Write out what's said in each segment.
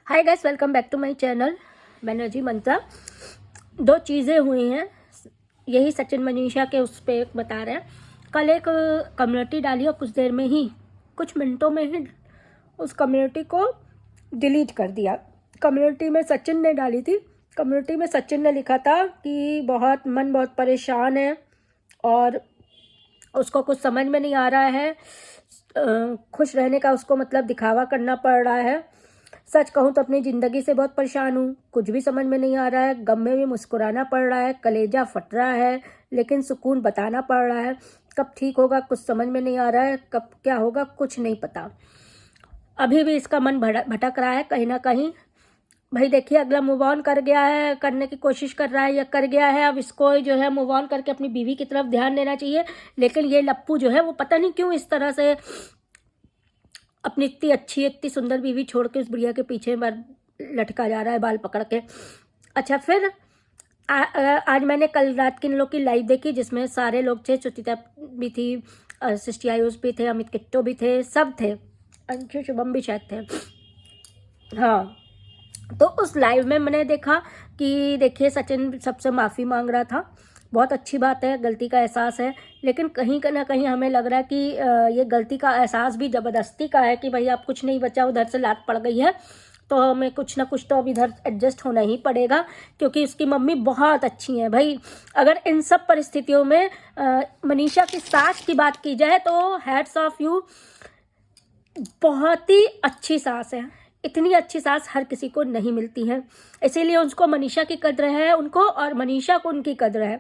Hi guys, welcome back to my channel. मैं नजी मंत्रा। दो चीज़ें हुई हैं, यही सचिन मनीषा के उस पर बता रहे हैं। कल एक कम्युनिटी डाली और कुछ देर में ही, कुछ मिनटों में ही उस कम्युनिटी को डिलीट कर दिया। कम्युनिटी में सचिन ने डाली थी। कम्युनिटी में सचिन ने लिखा था कि बहुत परेशान है और उसको कुछ समझ में नहीं आ रहा है। खुश रहने का उसको मतलब दिखावा करना पड़ रहा है। सच कहूँ तो अपनी ज़िंदगी से बहुत परेशान हूँ, कुछ भी समझ में नहीं आ रहा है। गम में भी मुस्कुराना पड़ रहा है, कलेजा फट रहा है, लेकिन सुकून बताना पड़ रहा है। कब ठीक होगा कुछ समझ में नहीं आ रहा है, कब क्या होगा कुछ नहीं पता। अभी भी इसका मन भटक रहा है कहीं ना कहीं। भाई देखिए, अगला मूव ऑन कर गया है, करने की कोशिश कर रहा है या कर गया है। अब इसको जो है मूव ऑन करके अपनी बीवी की तरफ ध्यान देना चाहिए। लेकिन ये लप्पू जो है वो पता नहीं क्यों इस तरह से अपनी इतनी अच्छी इतनी सुंदर बीवी छोड़ के उस बुढ़िया के पीछे लटका जा रहा है बाल पकड़ के। अच्छा, फिर आज मैंने कल रात की इन लोग की लाइव देखी जिसमें सारे लोग थे। सुचिता भी थी, सृष्टि आयुष भी थे, अमित किट्टो भी थे, सब थे, अंशु शुभम भी शायद थे। हाँ, तो उस लाइव में मैंने देखा कि देखिए सचिन सबसे माफ़ी मांग रहा था। बहुत अच्छी बात है, गलती का एहसास है। लेकिन कहीं ना कहीं हमें लग रहा है कि ये गलती का एहसास भी ज़बरदस्ती का है कि भाई आप कुछ नहीं बचा, उधर से लात पड़ गई है तो हमें कुछ ना कुछ तो अब इधर एडजस्ट होना ही पड़ेगा। क्योंकि उसकी मम्मी बहुत अच्छी हैं भाई। अगर इन सब परिस्थितियों में मनीषा की सास की बात की जाए तो हैट्स ऑफ यू, बहुत ही अच्छी सास है। इतनी अच्छी सास हर किसी को नहीं मिलती है, इसीलिए उसको मनीषा की कद्र है उनको, और मनीषा को उनकी कद्र है।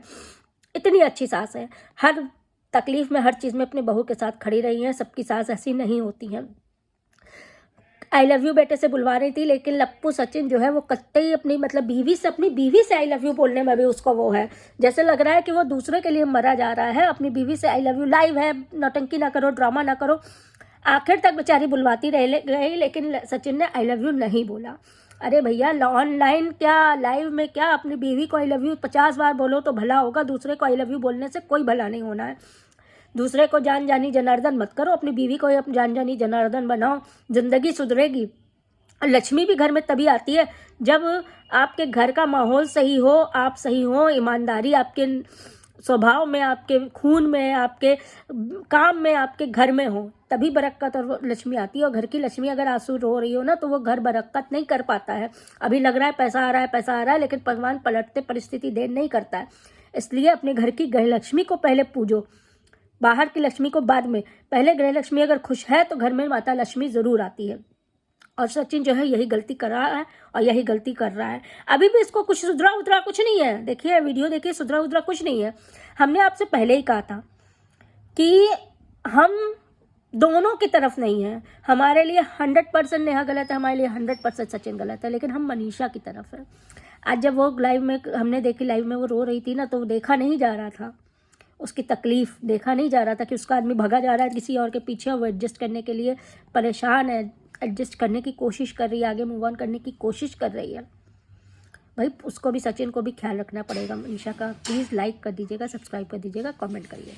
इतनी अच्छी सास है, हर तकलीफ में हर चीज़ में अपने बहू के साथ खड़ी रही है। सबकी सास ऐसी नहीं होती हैं। आई लव यू बेटे से बुलवा रही थी, लेकिन लप्पू सचिन जो है वो कतई अपनी मतलब अपनी बीवी से आई लव यू बोलने में भी उसको वो है। जैसे लग रहा है कि वो दूसरे के लिए मरा जा रहा है। अपनी बीवी से आई लव यू, लाइव है, नौटंकी ना करो, ड्रामा ना करो। आखिर तक बेचारी बुलवाती रही, लेकिन सचिन ने आई लव यू नहीं बोला। अरे भैया, ऑनलाइन क्या लाइव में क्या, अपनी बीवी को आई लव यू 50 बार बोलो तो भला होगा। दूसरे को आई लव यू बोलने से कोई भला नहीं होना है। दूसरे को जान जानी जनार्दन मत करो, अपनी बीवी को जान जानी जनार्दन बनाओ, जिंदगी सुधरेगी। लक्ष्मी भी घर में तभी आती है जब आपके घर का माहौल सही हो, आप सही हो, ईमानदारी आपके स्वभाव में, आपके खून में, आपके काम में, आपके घर में हो, तभी बरकत और लक्ष्मी आती है। और घर की लक्ष्मी अगर आंसू रो रही हो ना तो वो घर बरकत नहीं कर पाता है। अभी लग रहा है पैसा आ रहा है, पैसा आ रहा है, लेकिन भगवान पलटते परिस्थिति देर नहीं करता है। इसलिए अपने घर की गृह लक्ष्मी को पहले पूजो, बाहर की लक्ष्मी को बाद में। पहले गृह लक्ष्मी अगर खुश है तो घर में माता लक्ष्मी ज़रूर आती है। और सचिन जो है यही गलती कर रहा है और यही गलती कर रहा है। अभी भी इसको कुछ सुधरा उधरा कुछ नहीं है। देखिए वीडियो देखिए, सुधरा उधरा कुछ नहीं है। हमने आपसे पहले ही कहा था कि हम दोनों की तरफ नहीं है। हमारे लिए 100% नेहा गलत है, हमारे लिए 100% सचिन गलत है, लेकिन हम मनीषा की तरफ है। आज जब वो लाइव में हमने देखी, लाइव में वो रो रही थी ना, तो वो देखा नहीं जा रहा था, उसकी तकलीफ देखा नहीं जा रहा था कि उसका आदमी भगा जा रहा है किसी और के पीछे, वो एडजस्ट करने के लिए परेशान है, एडजस्ट करने की कोशिश कर रही है, आगे मूव ऑन करने की कोशिश कर रही है। भाई उसको भी, सचिन को भी ख्याल रखना पड़ेगा मनीषा का। प्लीज़ लाइक कर दीजिएगा, सब्सक्राइब कर दीजिएगा, कमेंट करिएगा।